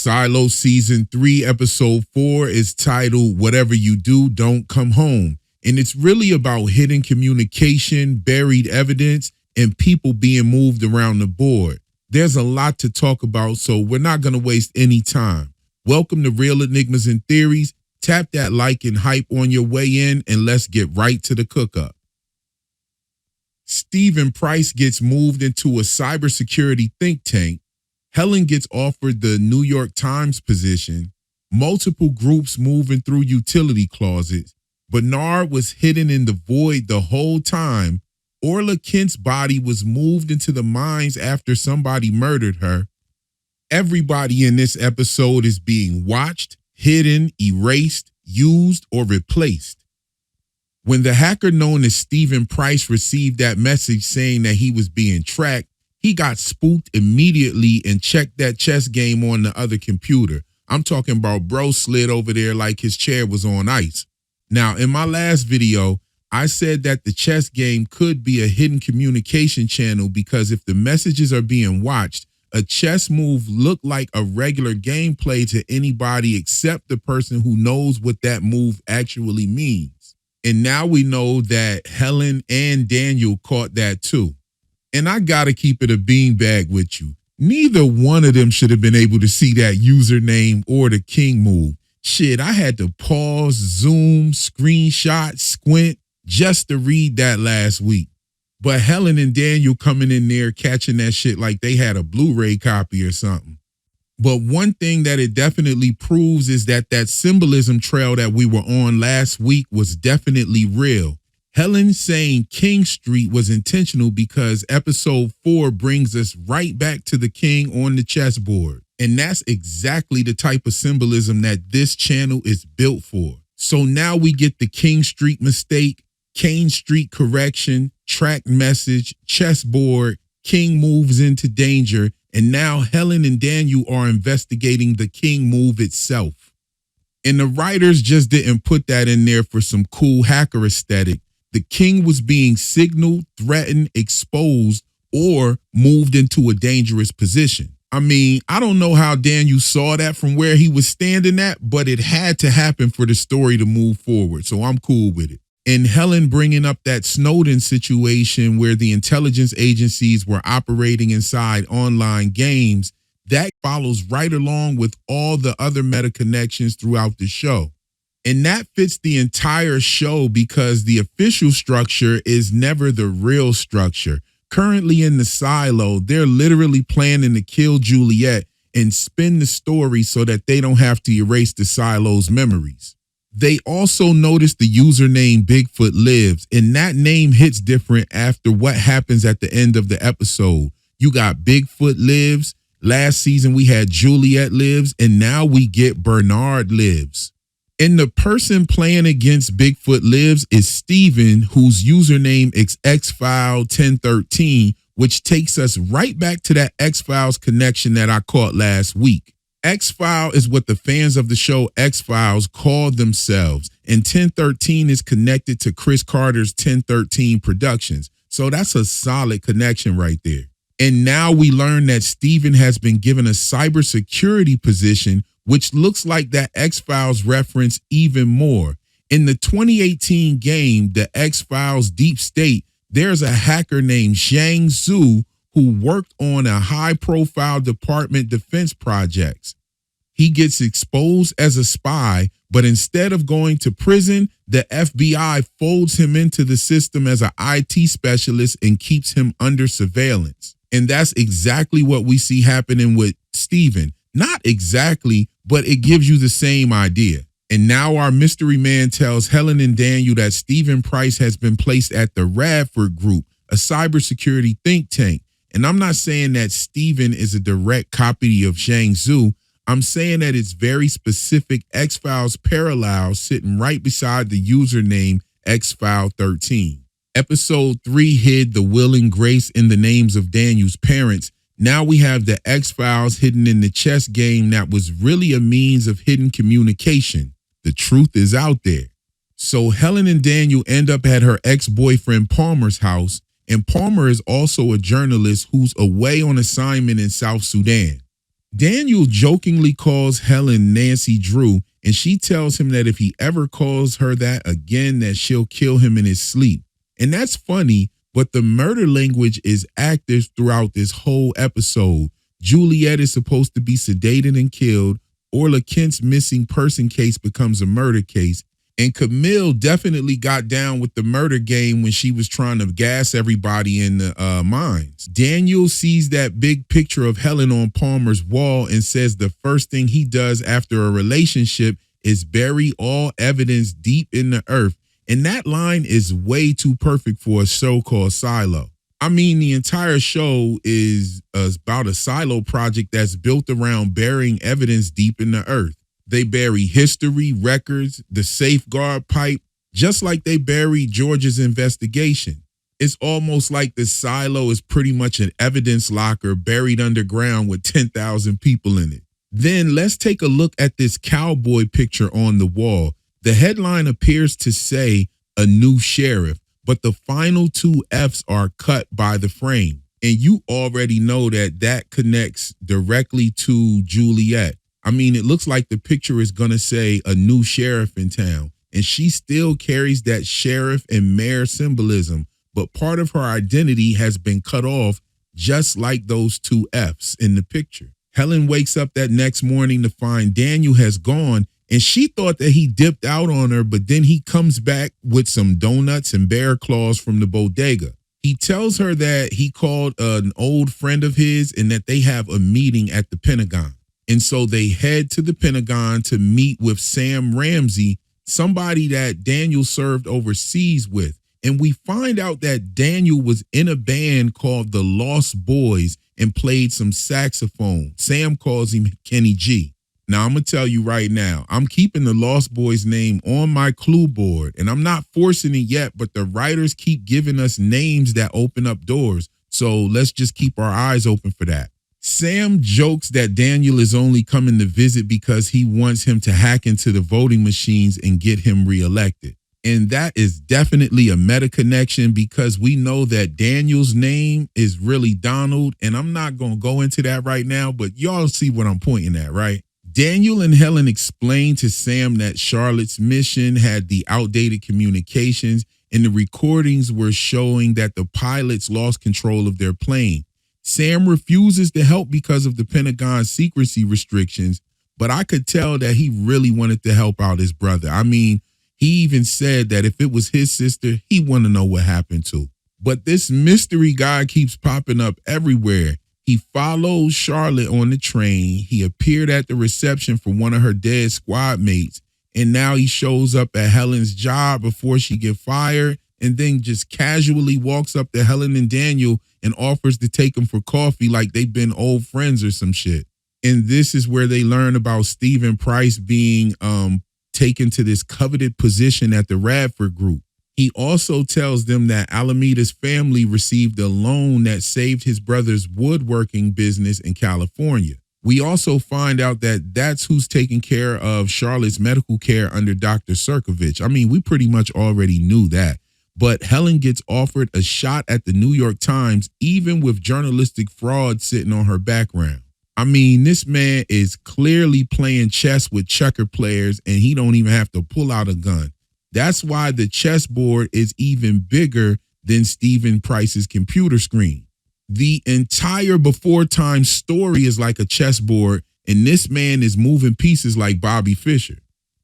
Silo Season 3, Episode 4 is titled Whatever You Do, Don't Come Home. And it's really about hidden communication, buried evidence, and people being moved around the board. There's a lot to talk about, so we're not going to waste any time. Welcome to Real Enigmas and Theories. Tap that like and hype on your way in, and let's get right to the cook-up. Stephen Price gets moved into a cybersecurity think tank. Helen gets offered the New York Times position. Multiple groups moving through utility closets. Bernard was hidden in the void the whole time. Orla Kent's body was moved into the mines after somebody murdered her. Everybody in this episode is being watched, hidden, erased, used, or replaced. When the hacker known as Stephen Price received that message saying that he was being tracked, he got spooked immediately and checked that chess game on the other computer. I'm talking about bro slid over there like his chair was on ice. Now, in my last video, I said that the chess game could be a hidden communication channel because if the messages are being watched, a chess move looked like a regular gameplay to anybody except the person who knows what that move actually means. And now we know that Helen and Daniel caught that too. And I gotta keep it a beanbag with you. Neither one of them should have been able to see that username or the king move. Shit, I had to pause, zoom, screenshot, squint just to read that last week. But Helen and Daniel coming in there catching that shit like they had a Blu-ray copy or something. But one thing that it definitely proves is that symbolism trail that we were on last week was definitely real. Helen saying King Street was intentional because episode 4 brings us right back to the king on the chessboard. And that's exactly the type of symbolism that this channel is built for. So now we get the King Street mistake, Kane Street correction, track message, chessboard, king moves into danger, and now Helen and Daniel are investigating the king move itself. And the writers just didn't put that in there for some cool hacker aesthetic. The king was being signaled, threatened, exposed, or moved into a dangerous position. I mean, I don't know how Daniel saw that from where he was standing at, but it had to happen for the story to move forward, so I'm cool with it. And Helen bringing up that Snowden situation where the intelligence agencies were operating inside online games, that follows right along with all the other meta connections throughout the show. And that fits the entire show because the official structure is never the real structure. Currently in the silo, they're literally planning to kill Juliet and spin the story so that they don't have to erase the silo's memories. They also noticed the username Bigfoot Lives, and that name hits different after what happens at the end of the episode. You got Bigfoot Lives, last season we had Juliet Lives, and now we get Bernard Lives. And the person playing against Bigfoot Lives is Steven, whose username is Xfile1013, which takes us right back to that X-Files connection that I caught last week. X-File is what the fans of the show X-Files called themselves, and 1013 is connected to Chris Carter's 1013 Productions. So that's a solid connection right there. And now we learn that Steven has been given a cybersecurity position, which looks like that X-Files reference even more. In the 2018 game, the X-Files Deep State, there's a hacker named Zhang Zhu who worked on a high-profile Department Defense projects. He gets exposed as a spy, but instead of going to prison, the FBI folds him into the system as an IT specialist and keeps him under surveillance. And that's exactly what we see happening with Steven. Not exactly, but it gives you the same idea. And now our mystery man tells Helen and Daniel that Stephen Price has been placed at the Radford Group, a cybersecurity think tank. And I'm not saying that Stephen is a direct copy of Zhang Zhu. I'm saying that it's very specific X-Files parallel sitting right beside the username Xfile13. Episode 3 hid the will and grace in the names of Daniel's parents. Now we have the X-Files hidden in the chess game that was really a means of hidden communication. The truth is out there. So Helen and Daniel end up at her ex-boyfriend Palmer's house, and Palmer is also a journalist who's away on assignment in South Sudan. Daniel jokingly calls Helen Nancy Drew, and she tells him that if he ever calls her that again, that she'll kill him in his sleep. And that's funny, but the murder language is active throughout this whole episode. Juliet is supposed to be sedated and killed. Orla Kent's missing person case becomes a murder case. And Camille definitely got down with the murder game when she was trying to gas everybody in the mines. Daniel sees that big picture of Helen on Palmer's wall and says the first thing he does after a relationship is bury all evidence deep in the earth. And that line is way too perfect for a show called Silo. I mean, the entire show is about a silo project that's built around burying evidence deep in the earth. They bury history, records, the safeguard pipe, just like they buried George's investigation. It's almost like the silo is pretty much an evidence locker buried underground with 10,000 people in it. Then let's take a look at this cowboy picture on the wall. The headline appears to say a new sheriff, but the final two F's are cut by the frame. And you already know that that connects directly to Juliet. I mean, it looks like the picture is going to say a new sheriff in town, and she still carries that sheriff and mayor symbolism, but part of her identity has been cut off, just like those two F's in the picture. Helen wakes up that next morning to find Daniel has gone, and she thought that he dipped out on her, but then he comes back with some donuts and bear claws from the bodega. He tells her that he called an old friend of his and that they have a meeting at the Pentagon. And so they head to the Pentagon to meet with Sam Ramsey, somebody that Daniel served overseas with. And we find out that Daniel was in a band called the Lost Boys and played some saxophone. Sam calls him Kenny G. Now, I'm going to tell you right now, I'm keeping the Lost Boys name on my clue board, and I'm not forcing it yet, but the writers keep giving us names that open up doors. So let's just keep our eyes open for that. Sam jokes that Daniel is only coming to visit because he wants him to hack into the voting machines and get him reelected. And that is definitely a meta connection because we know that Daniel's name is really Donald. And I'm not going to go into that right now, but y'all see what I'm pointing at, right? Daniel and Helen explain to Sam that Charlotte's mission had the outdated communications and the recordings were showing that the pilots lost control of their plane. Sam refuses to help because of the Pentagon's secrecy restrictions, but I could tell that he really wanted to help out his brother. I mean, he even said that if it was his sister, he wanted to know what happened to. But this mystery guy keeps popping up everywhere. He follows Charlotte on the train. He appeared at the reception for one of her dead squad mates, and now he shows up at Helen's job before she get fired, and then just casually walks up to Helen and Daniel and offers to take them for coffee like they've been old friends or some shit. And this is where they learn about Stephen Price being taken to this coveted position at the Radford Group. He also tells them that Alameda's family received a loan that saved his brother's woodworking business in California. We also find out that that's who's taking care of Charlotte's medical care under Dr. Serkovich. I mean, we pretty much already knew that. But Helen gets offered a shot at the New York Times, even with journalistic fraud sitting on her background. I mean, this man is clearly playing chess with checker players, and he don't even have to pull out a gun. That's why the chessboard is even bigger than Stephen Price's computer screen. The entire Before Time story is like a chessboard, and this man is moving pieces like Bobby Fischer.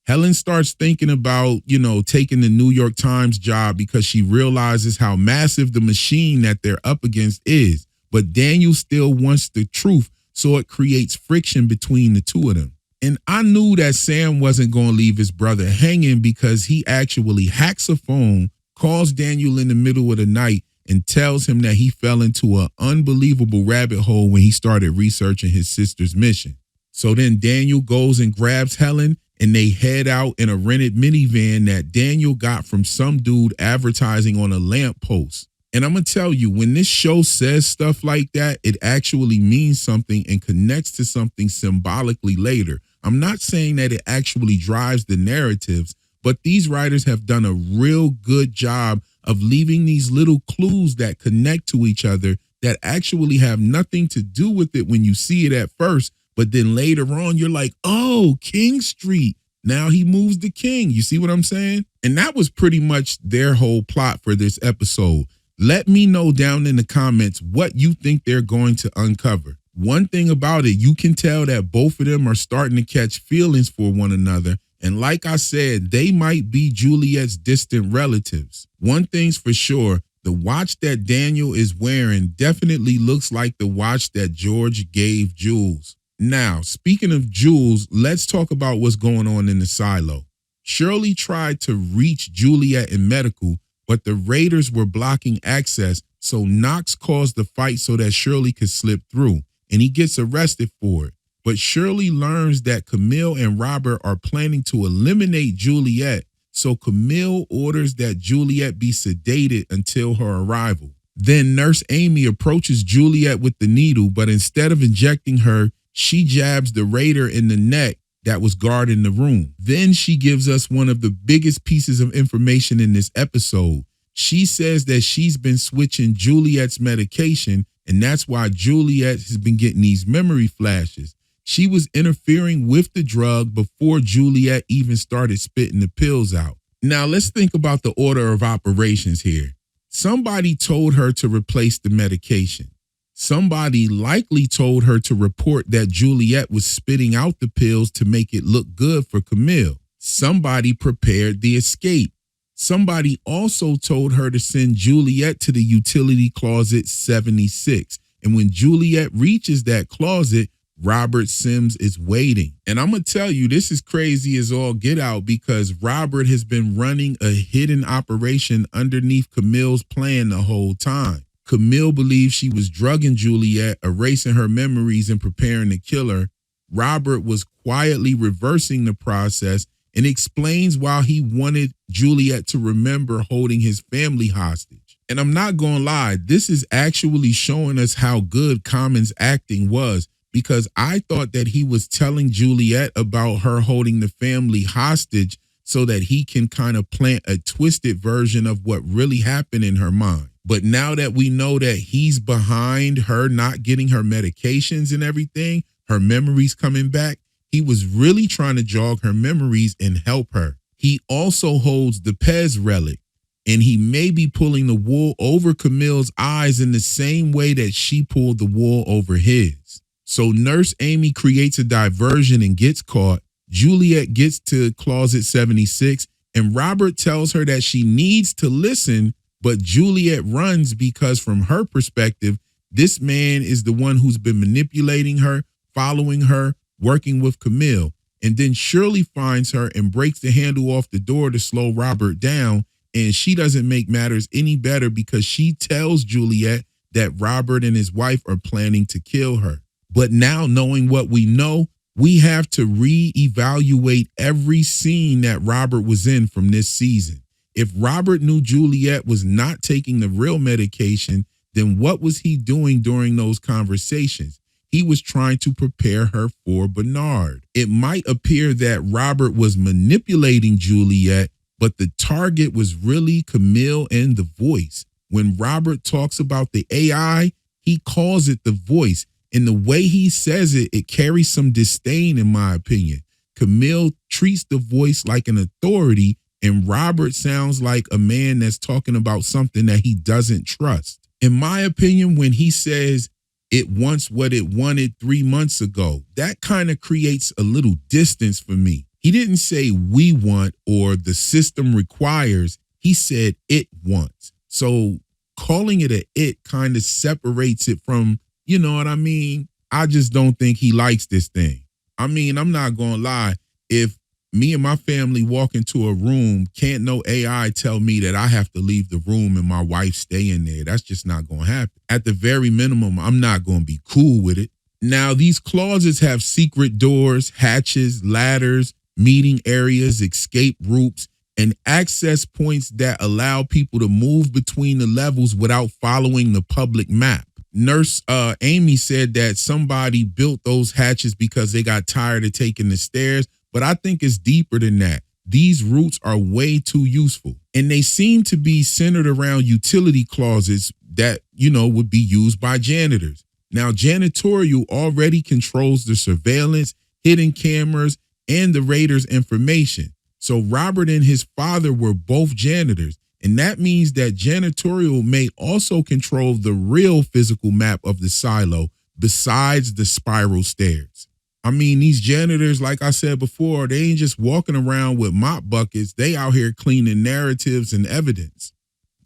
Helen starts thinking about, taking the New York Times job because she realizes how massive the machine that they're up against is. But Daniel still wants the truth, so it creates friction between the two of them. And I knew that Sam wasn't going to leave his brother hanging because he actually hacks a phone, calls Daniel in the middle of the night, and tells him that he fell into an unbelievable rabbit hole when he started researching his sister's mission. So then Daniel goes and grabs Helen, and they head out in a rented minivan that Daniel got from some dude advertising on a lamppost. And I'm going to tell you, when this show says stuff like that, it actually means something and connects to something symbolically later. I'm not saying that it actually drives the narratives, but these writers have done a real good job of leaving these little clues that connect to each other that actually have nothing to do with it when you see it at first, But then later on, you're like, oh, King Street. Now he moves the king. You see what I'm saying? And that was pretty much their whole plot for this episode. Let me know down in the comments what you think they're going to uncover. One thing about it, you can tell that both of them are starting to catch feelings for one another. And like I said, they might be Juliet's distant relatives. One thing's for sure, the watch that Daniel is wearing definitely looks like the watch that George gave Jules. Now, speaking of Jules, let's talk about what's going on in the silo. Shirley tried to reach Juliet in medical, but the raiders were blocking access, so Knox caused the fight so that Shirley could slip through, and he gets arrested for it. But Shirley learns that Camille and Robert are planning to eliminate Juliet, so Camille orders that Juliet be sedated until her arrival. Then Nurse Amy approaches Juliet with the needle, but instead of injecting her, she jabs the raider in the neck that was guarding the room. Then she gives us one of the biggest pieces of information in this episode. She says that she's been switching Juliet's medication, and that's why Juliet has been getting these memory flashes. She was interfering with the drug before Juliet even started spitting the pills out. Now let's think about the order of operations here. Somebody told her to replace the medication. Somebody likely told her to report that Juliet was spitting out the pills to make it look good for Camille. Somebody prepared the escape. Somebody also told her to send Juliet to the utility closet 76. And when Juliet reaches that closet, Robert Sims is waiting. And I'm going to tell you, this is crazy as all get out because Robert has been running a hidden operation underneath Camille's plan the whole time. Camille believes she was drugging Juliet, erasing her memories and preparing to kill her. Robert was quietly reversing the process and explains why he wanted Juliet to remember holding his family hostage. And I'm not going to lie, this is actually showing us how good Common's acting was, because I thought that he was telling Juliet about her holding the family hostage so that he can kind of plant a twisted version of what really happened in her mind. But now that we know that he's behind her not getting her medications and everything, her memories coming back, he was really trying to jog her memories and help her. He also holds the Pez relic, and he may be pulling the wool over Camille's eyes in the same way that she pulled the wool over his. So Nurse Amy creates a diversion and gets caught. Juliet gets to closet 76, and Robert tells her that she needs to listen, but Juliet runs because from her perspective, this man is the one who's been manipulating her, following her, working with Camille. And then Shirley finds her and breaks the handle off the door to slow Robert down. And she doesn't make matters any better because she tells Juliet that Robert and his wife are planning to kill her. But now, knowing what we know, we have to reevaluate every scene that Robert was in from this season. If Robert knew Juliet was not taking the real medication, then what was he doing during those conversations? He was trying to prepare her for Bernard. It might appear that Robert was manipulating Juliet, but the target was really Camille and the voice. When Robert talks about the AI, he calls it the voice. And the way he says it, it carries some disdain, in my opinion. Camille treats the voice like an authority, and Robert sounds like a man that's talking about something that he doesn't trust. In my opinion, when he says it wants what it wanted 3 months ago, that kind of creates a little distance for me. He didn't say we want or the system requires. He said it wants. So calling it a it kind of separates it from, you know what I mean? I just don't think he likes this thing. I mean, I'm not going to lie. If me and my family walk into a room, can't no AI tell me that I have to leave the room and my wife stay in there. That's just not going to happen. At the very minimum, I'm not going to be cool with it. Now, these closets have secret doors, hatches, ladders, meeting areas, escape routes, and access points that allow people to move between the levels without following the public map. Nurse Amy said that somebody built those hatches because they got tired of taking the stairs, but I think it's deeper than that. These routes are way too useful, and they seem to be centered around utility closets that, you know, would be used by janitors. Now, janitorial already controls the surveillance, hidden cameras, and the raiders' information. So Robert and his father were both janitors. And that means that janitorial may also control the real physical map of the silo besides the spiral stairs. I mean, these janitors, like I said before, they ain't just walking around with mop buckets. They out here cleaning narratives and evidence.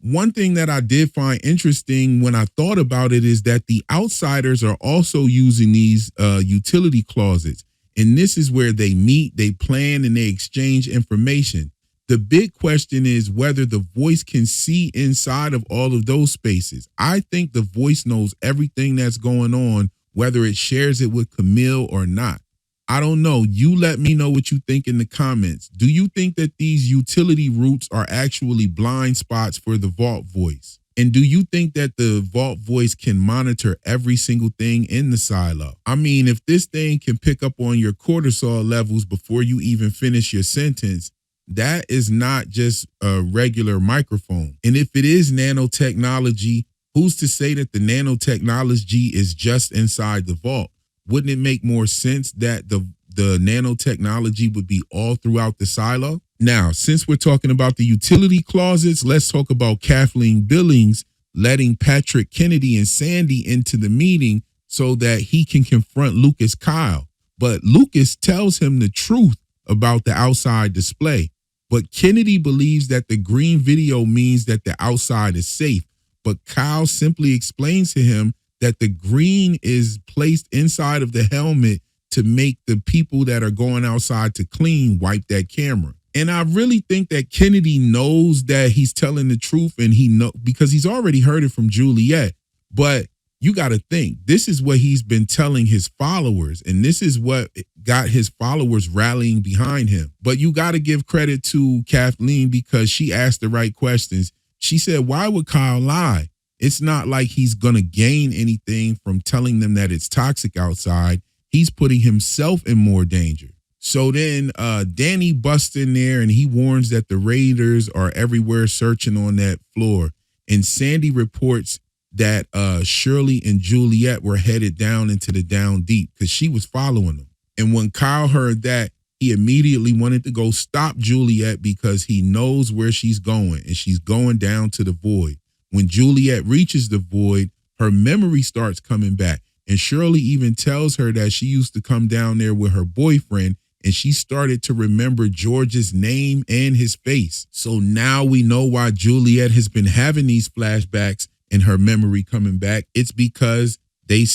One thing that I did find interesting when I thought about it is that the outsiders are also using these utility closets. And this is where they meet, they plan, and they exchange information. The big question is whether the voice can see inside of all of those spaces. I think the voice knows everything that's going on, whether it shares it with Camille or not. I don't know. You let me know what you think in the comments. Do you think that these utility routes are actually blind spots for the vault voice? And do you think that the vault voice can monitor every single thing in the silo? I mean, if this thing can pick up on your cortisol levels before you even finish your sentence, that is not just a regular microphone. And if it is nanotechnology, who's to say that the nanotechnology is just inside the vault? Wouldn't it make more sense that the nanotechnology would be all throughout the silo? Now, since we're talking about the utility closets, let's talk about Kathleen Billings letting Patrick Kennedy and Sandy into the meeting so that he can confront Lucas Kyle. But Lucas tells him the truth about the outside display. But Kennedy believes that the green video means that the outside is safe. But Kyle simply explains to him that the green is placed inside of the helmet to make the people that are going outside to clean wipe that camera. And I really think that Kennedy knows that he's telling the truth, and he know because he's already heard it from Juliet. But you got to think, this is what he's been telling his followers, and this is what got his followers rallying behind him. But you got to give credit to Kathleen because she asked the right questions. She said, why would Kyle lie? It's not like he's going to gain anything from telling them that it's toxic outside. He's putting himself in more danger. So then Danny busts in there and he warns that the raiders are everywhere searching on that floor. And Sandy reports that Shirley and Juliet were headed down into the down deep because she was following them. And when Kyle heard that, he immediately wanted to go stop Juliet because he knows where she's going, and she's going down to the void. When Juliet reaches the void, her memory starts coming back. And Shirley even tells her that she used to come down there with her boyfriend, and she started to remember George's name and his face. So now we know why Juliet has been having these flashbacks and her memory coming back. It's because they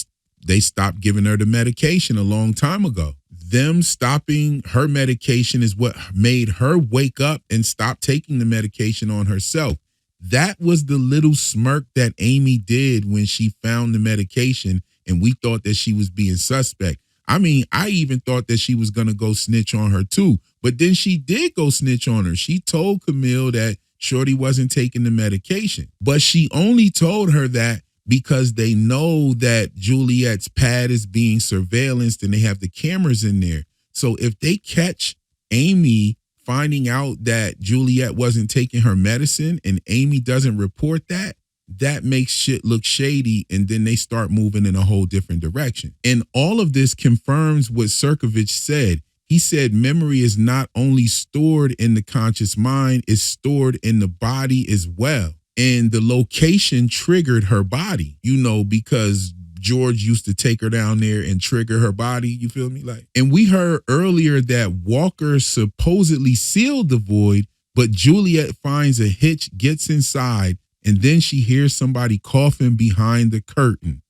stopped giving her the medication a long time ago. Them stopping her medication is what made her wake up and stop taking the medication on herself. That was the little smirk that Amy did when she found the medication, and we thought that she was being suspect. I mean, I even thought that she was going to go snitch on her too, but then she did go snitch on her. She told Camille that Shorty wasn't taking the medication, but she only told her that because they know that Juliet's pad is being surveillanced and they have the cameras in there. So if they catch Amy finding out that Juliet wasn't taking her medicine and Amy doesn't report that, that makes shit look shady, and then they start moving in a whole different direction. And all of this confirms what Sirkovich said. He said memory is not only stored in the conscious mind, it's stored in the body as well. And the location triggered her body, because George used to take her down there and trigger her body. You feel me? And we heard earlier that Walker supposedly sealed the void, but Juliet finds a hitch, gets inside, and then she hears somebody coughing behind the curtain.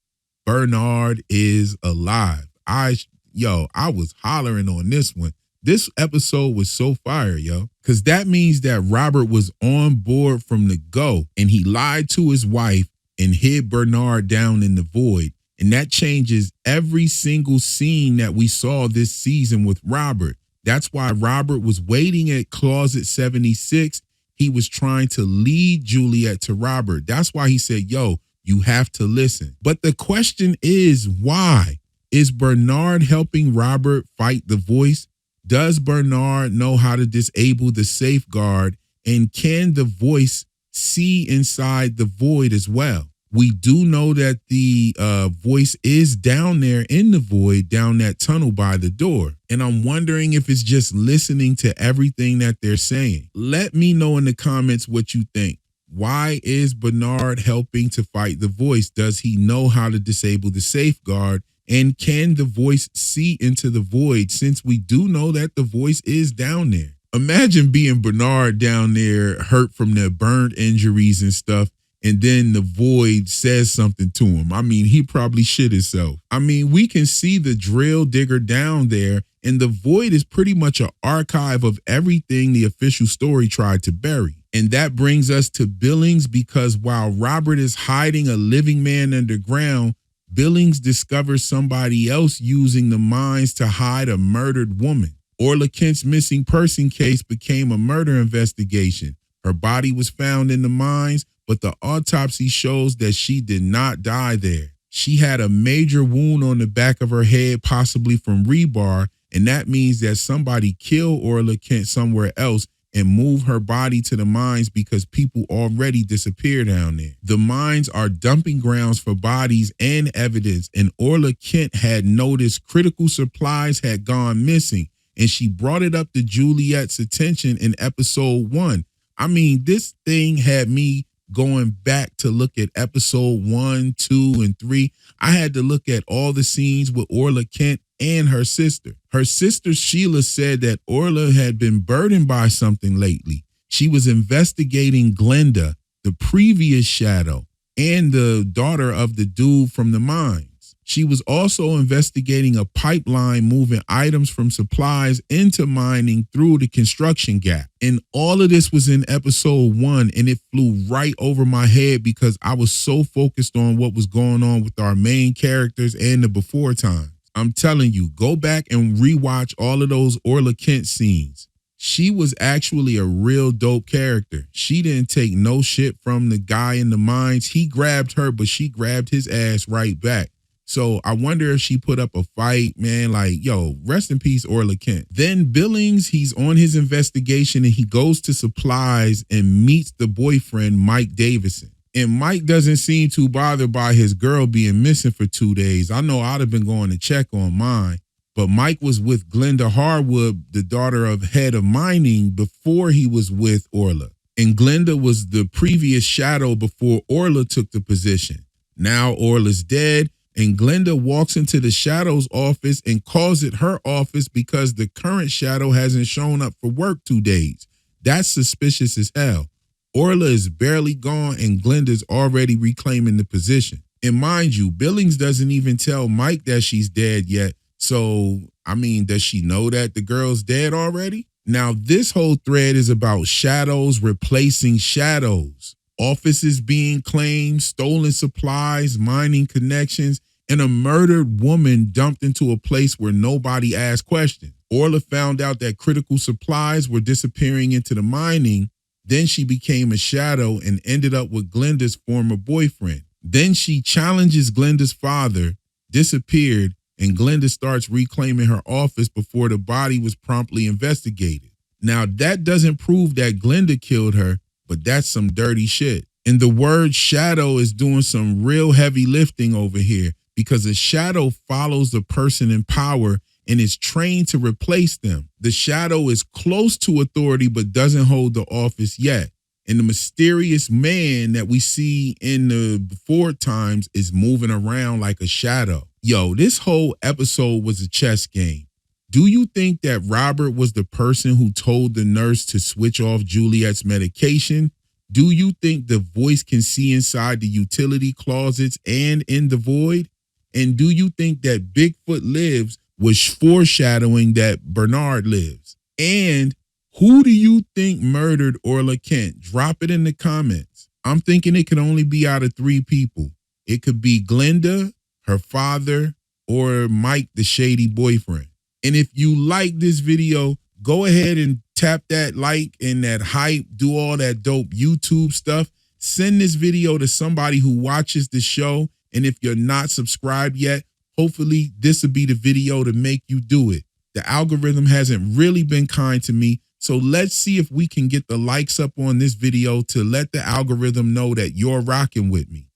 Bernard is alive. I was hollering on this one. This episode was so fire, because that means that Robert was on board from the go, and he lied to his wife and hid Bernard down in the void. And that changes every single scene that we saw this season with Robert. That's why Robert was waiting at closet 76. He was trying to lead Juliet to Robert. That's why he said, you have to listen. But the question is, why? Is Bernard helping Robert fight the voice? Does Bernard know how to disable the safeguard? And can the voice see inside the void as well? We do know that the voice is down there in the void, down that tunnel by the door. And I'm wondering if it's just listening to everything that they're saying. Let me know in the comments what you think. Why is Bernard helping to fight the voice? Does he know how to disable the safeguard? And can the voice see into the void, since we do know that the voice is down there? Imagine being Bernard down there, hurt from the burn injuries and stuff, and then the void says something to him. I mean, he probably shit himself. I mean, we can see the drill digger down there, and the void is pretty much an archive of everything the official story tried to bury. And that brings us to Billings, because while Robert is hiding a living man underground, Billings discovers somebody else using the mines to hide a murdered woman. Orla Kent's missing person case became a murder investigation. Her body was found in the mines, but the autopsy shows that she did not die there. She had a major wound on the back of her head, possibly from rebar, and that means that somebody killed Orla Kent somewhere else and moved her body to the mines because people already disappeared down there. The mines are dumping grounds for bodies and evidence, and Orla Kent had noticed critical supplies had gone missing, and she brought it up to Juliet's attention in episode 1. I mean, this thing had me going back to look at episode 1, 2, and 3. I had to look at all the scenes with Orla Kent and her sister. Her sister Sheila said that Orla had been burdened by something lately. She was investigating Glenda, the previous shadow, and the daughter of the dude from the mines. She was also investigating a pipeline moving items from supplies into mining through the construction gap. And all of this was in episode 1, and it flew right over my head because I was so focused on what was going on with our main characters and the before time. I'm telling you, go back and rewatch all of those Orla Kent scenes. She was actually a real dope character. She didn't take no shit from the guy in the mines. He grabbed her, but she grabbed his ass right back. So I wonder if she put up a fight, man. Like, yo, rest in peace, Orla Kent. Then Billings, he's on his investigation and he goes to supplies and meets the boyfriend, Mike Davison. And Mike doesn't seem too bothered by his girl being missing for 2 days. I know I'd have been going to check on mine, but Mike was with Glenda Harwood, the daughter of head of mining, before he was with Orla. And Glenda was the previous shadow before Orla took the position. Now Orla's dead, and Glenda walks into the shadow's office and calls it her office because the current shadow hasn't shown up for work 2 days. That's suspicious as hell. Orla is barely gone and Glenda's already reclaiming the position. And mind you, Billings doesn't even tell Mike that she's dead yet. So, I mean, does she know that the girl's dead already? Now, this whole thread is about shadows replacing shadows. Offices being claimed, stolen supplies, mining connections, and a murdered woman dumped into a place where nobody asked questions. Orla found out that critical supplies were disappearing into the mining. Then she became a shadow and ended up with Glenda's former boyfriend. Then she challenges Glenda's father, disappeared, and Glenda starts reclaiming her office before the body was promptly investigated. Now, that doesn't prove that Glenda killed her, but that's some dirty shit. And the word shadow is doing some real heavy lifting over here, because a shadow follows the person in power and is trained to replace them. The shadow is close to authority but doesn't hold the office yet. And the mysterious man that we see in the before times is moving around like a shadow. Yo, this whole episode was a chess game. Do you think that Robert was the person who told the nurse to switch off Juliet's medication? Do you think the voice can see inside the utility closets and in the void? And do you think that Bigfoot lives was foreshadowing that Bernard lives? And who do you think murdered Orla Kent? Drop it in the comments. I'm thinking it could only be out of 3 people. It could be Glenda, her father, or Mike, the shady boyfriend. And if you like this video, go ahead and tap that like and that hype, do all that dope YouTube stuff. Send this video to somebody who watches the show. And if you're not subscribed yet, hopefully this will be the video to make you do it. The algorithm hasn't really been kind to me. So let's see if we can get the likes up on this video to let the algorithm know that you're rocking with me.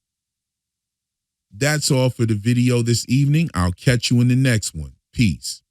That's all for the video this evening. I'll catch you in the next one. Peace.